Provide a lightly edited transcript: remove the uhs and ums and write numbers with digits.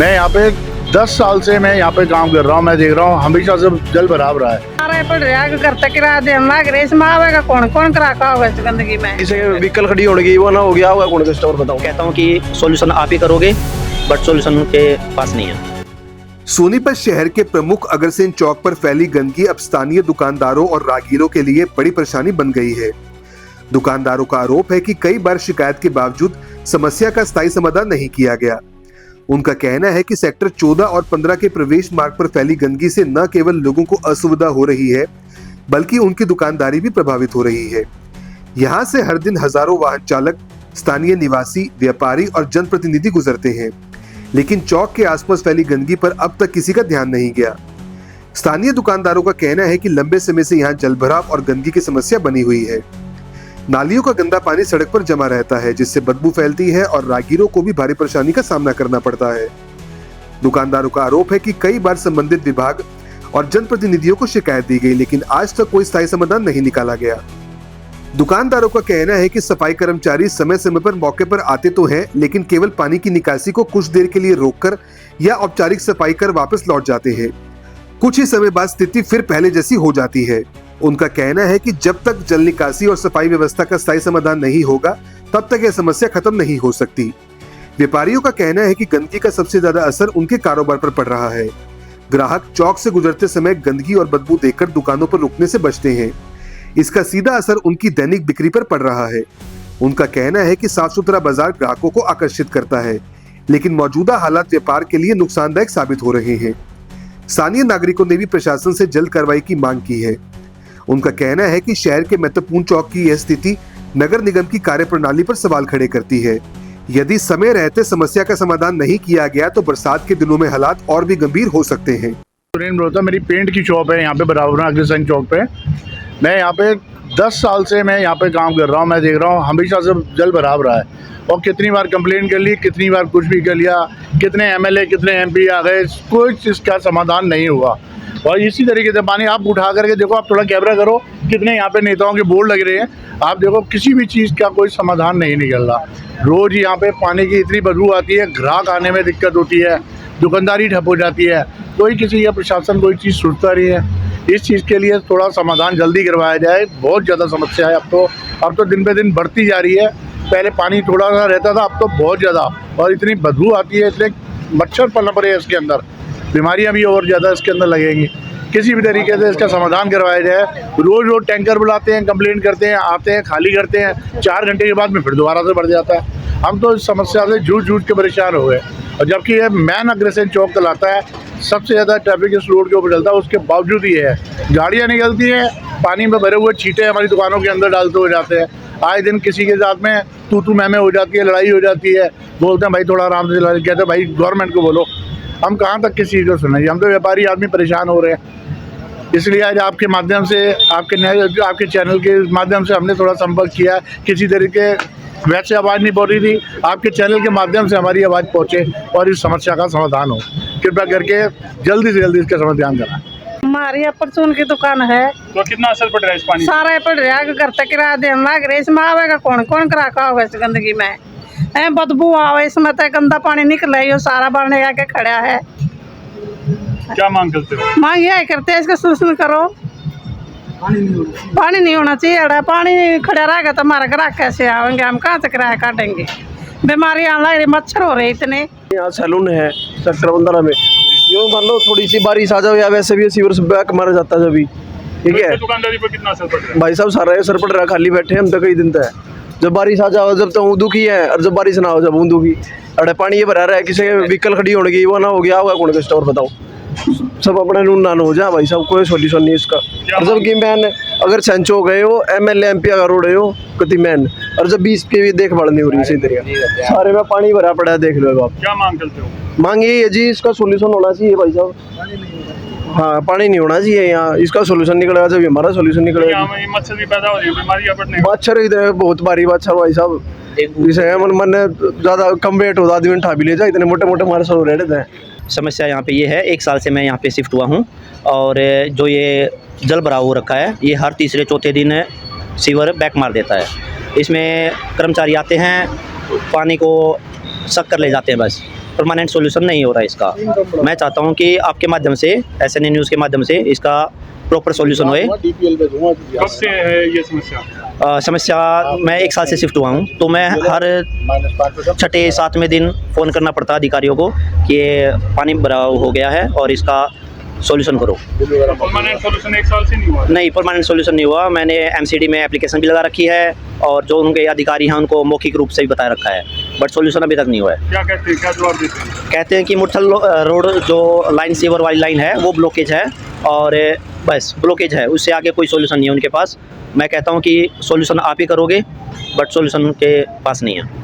मैं यहाँ पे 10 साल से मैं यहाँ पे काम कर रहा हूँ। मैं देख रहा हूँ हमेशा से जल भराव रहा है। घर तक किराया देना लाग रहा है, इसमें आवेगा कौन कौन करा होगा इस गंदगी में। इसे व्हीकल खड़ी होगी वो ना हो गया होगा कौन स्टोर बताओ। कहता हूँ कि सॉल्यूशन आप ही करोगे, बट सॉल्यूशन के पास नहीं है। सोनीपत शहर के प्रमुख अग्रसेन चौक पर फैली गंदगी अब स्थानीय दुकानदारों और राहगीरों के लिए बड़ी परेशानी बन गई है। दुकानदारों का आरोप है कि कई बार शिकायत के बावजूद समस्या का स्थायी समाधान नहीं किया गया। उनका कहना है कि सेक्टर 14 और 15 के प्रवेश मार्ग पर फैली गंदगी से न केवल लोगों को असुविधा हो रही है, बल्कि उनकी दुकानदारी भी प्रभावित हो रही है। यहाँ से हर दिन हजारों वाहन चालक, स्थानीय निवासी, व्यापारी और जनप्रतिनिधि गुजरते हैं, लेकिन चौक के आसपास फैली गंदगी पर अब तक किसी का ध्यान नहीं गया। स्थानीय दुकानदारों का कहना है कि लंबे समय से यहाँ जलभराव और गंदगी की समस्या बनी हुई है। नालियों का गंदा पानी सड़क पर जमा रहता है, जिससे बदबू फैलती है और राहगीरों को भी भारी परेशानी का सामना करना पड़ता है। दुकानदारों का आरोप है कि कई बार संबंधित विभाग और जनप्रतिनिधियों को शिकायत दी गई, लेकिन आज तक कोई स्थायी समाधान नहीं निकाला गया। दुकानदारों का कहना है कि सफाई कर्मचारी समय समय पर मौके पर आते तो हैं, लेकिन केवल पानी की निकासी को कुछ देर के लिए रोककर या औपचारिक सफाई कर वापस लौट जाते हैं। कुछ ही समय बाद स्थिति फिर पहले जैसी हो जाती है। उनका कहना है कि जब तक जल निकासी और सफाई व्यवस्था का स्थायी समाधान नहीं होगा, तब तक यह समस्या खत्म नहीं हो सकती। व्यापारियों का कहना है कि गंदगी का सबसे ज्यादा असर उनके कारोबार पर पड़ रहा है। ग्राहक चौक से गुजरते समय गंदगी और बदबू देखकर दुकानों पर रुकने से बचते हैं। इसका सीधा असर उनकी दैनिक बिक्री पर पड़ रहा है। उनका कहना है कि साफ सुथरा बाजार ग्राहकों को आकर्षित करता है, लेकिन मौजूदा हालात व्यापार के लिए नुकसानदायक साबित हो रहे हैं। स्थानीय नागरिकों ने भी प्रशासन से जल्द कार्रवाई की मांग की है। उनका कहना है कि शहर के महत्वपूर्ण चौक की यह स्थिति नगर निगम की कार्यप्रणाली पर सवाल खड़े करती है। यदि समय रहते समस्या का समाधान नहीं किया गया तो बरसात के दिनों में हालात और भी गंभीर हो सकते हैं। मेरी पेंट की शॉप है यहाँ पे बराबर अग्रसेन चौक पे। मैं यहाँ पे 10 साल से मैं यहाँ पे काम कर रहा हूँ। मैं देख रहा हूँ हमेशा से जल भराव रहा है, और कितनी बार कंप्लेन कर ली, कितनी बार कुछ भी कर लिया, कितने एमएलए कितने एमपी आ गए, कोई चीज़ का समाधान नहीं हुआ। और इसी तरीके से पानी आप उठा करके देखो, आप थोड़ा कैमरा करो, कितने यहाँ पे नेताओं के बोर्ड लग रहे हैं, आप देखो किसी भी चीज़ का कोई समाधान नहीं निकल रहा। रोज़ यहाँ पे पानी की इतनी बदबू आती है, ग्राहक आने में दिक्कत होती है, दुकानदारी ठप हो जाती है, कोई किसी का प्रशासन कोई चीज़ सुनता नहीं है। इस चीज़ के लिए थोड़ा समाधान जल्दी करवाया जाए। बहुत ज़्यादा समस्या है अब तो दिन पे दिन बढ़ती जा रही है। पहले पानी थोड़ा सा रहता था, अब तो बहुत ज़्यादा, और इतनी बदबू आती है, इतने मच्छर पनप रहे हैं इसके अंदर, बीमारियां भी और ज़्यादा इसके अंदर लगेंगी। किसी भी तरीके से इसका समाधान करवाया जाए। रोज़ टैंकर बुलाते हैं, कंप्लेन करते हैं, आते हैं, खाली करते हैं, 4 घंटे के बाद में फिर दोबारा से बढ़ जाता है। हम तो इस समस्या से जूझ के परेशान हो गए। और जबकि ये मैन अग्रसेन चौक कहलाता है, सबसे ज़्यादा ट्रैफिक इस रोड के ऊपर चलता है, उसके बावजूद ये है गाड़ियाँ निकलती हैं, पानी में भरे हुए छींटे हमारी दुकानों के अंदर डालते हो जाते हैं। आए दिन किसी के साथ में तू मैं हो जाती है, लड़ाई हो जाती है, बोलते हैं भाई थोड़ा आराम से चला, कहते हैं भाई गवर्नमेंट को बोलो। हम कहाँ तक किसी चीज़ को सुनेंगे, हम तो व्यापारी आदमी परेशान हो रहे हैं। इसलिए आज आपके माध्यम से, आपके चैनल के माध्यम से हमने थोड़ा संपर्क किया। किसी तरीके वैसे आवाज़ नहीं पहुँच रही थी, आपके चैनल के माध्यम से हमारी आवाज़ पहुँचे और इस समस्या का समाधान हो। कृपया करके जल्दी से जल्दी इसका समाधान कराएं। हमारी परचून की दुकान है, तो कितना असर पड़ रहा है इस पानी? सारा पड़ रहा है, घर तक किराया देना लाग रहा है, इसमें आवेगा कौन कौन करा होगा इस गंदगी में। बदबू आवे, इसमें तो गंदा पानी निकल रहा है, सारा बरने आके खड़ा है। क्या मांग करते हो? मांग यह करते हैं इसका सूचना करो, पानी नहीं होना चाहिए। पानी खड़ा रहेगा तो हमारा ग्राहक कैसे आएंगे, हम कहाँ से किराया काटेंगे। बीमारियाँ लग रही, मच्छर हो रहे इतने। यहाँ सैलून है सेक्टर 15 में, यूँ मान लो थोड़ी सी बारिश आ जाओ या वैसे भी सीवर से बैक मारा जाता है जब, ठीक है। दुकानदारी पर कितना असर पड़ रहा है? भाई साहब सारा असर पड़ रहा है, खाली बैठे हम तो कई दिन तक। जब बारिश आ जाओ जब तो ऊँदू की है, और जब बारिश ना हो जब ऊँदू की। अरे पानी ये भरा रहा है, किसी व्हीकल खड़ी होगी वो ना हो गया होगा कौन स्टोर बताओ। सब अपने नून नान हो जाए भाई साहब, कोई सोल्यूशन नहीं इसका। और जबकि मैन अगर सेंचो हो गए हो, एमएलए एमपी अगर उड़े हो कति मैन, और जब 20 की भी देखभाल नहीं हो रही इसी तरीके सारे में पानी भरा पड़ा है, देख लो आप। क्या मांग करते हो? मांग ये है जी, इसका सोल्यूशन होना चाहिए भाई साहब। हाँ, पानी नहीं होना चाहिए यहाँ, इसका सोल्यूशन निकलेगा जब हमारा सोल्यूशन निकलेगा। मच्छर भी पैदा हो रही है, बीमारियां बढ़ने। मच्छर इधर बहुत भारी मच्छर भाई साहब, इसे मन ज़्यादा कम वेट होता आदमी उठा भी ले जाए, इतने मोटे मोटे हमारे सर रहते हैं। समस्या यहाँ पे ये है, 1 साल से मैं यहाँ पे शिफ्ट हुआ हूँ, और जो ये जल भराव हो रखा है, ये हर तीसरे चौथे दिन सीवर बैक मार देता है। इसमें कर्मचारी आते हैं, पानी को सक कर ले जाते हैं बस। परमानेंट सॉल्यूशन नहीं हो रहा है इसका। मैं चाहता हूँ कि आपके माध्यम से, SNA न्यूज़ के माध्यम से इसका प्रॉपर सॉल्यूशन होए। कब से है ये समस्या? समस्या, मैं 1 साल से शिफ्ट हुआ हूँ, तो मैं हर 6ठे 7वें दिन फ़ोन करना पड़ता है अधिकारियों को कि ये पानी भराव हो गया है और इसका सॉल्यूशन करो। परमानेंट सॉल्यूशन 1 साल से नहीं हुआ? नहीं, परमानेंट सॉल्यूशन नहीं हुआ। मैंने MCD में एप्लीकेशन भी लगा रखी है और जो उनके अधिकारी हैं उनको मौखिक रूप से भी बताया रखा है, बट सॉल्यूशन अभी तक नहीं हुआ है। क्या कहते हैं, क्या जवाब देते हैं? कहते हैं कि मुठल रोड जो लाइन सीवर वाली लाइन है वो ब्लॉकेज है और बस ब्लॉकेज है, उससे आगे कोई सॉल्यूशन नहीं है उनके पास। मैं कहता हूँ कि सॉल्यूशन आप ही करोगे, बट सॉल्यूशन उनके पास नहीं है।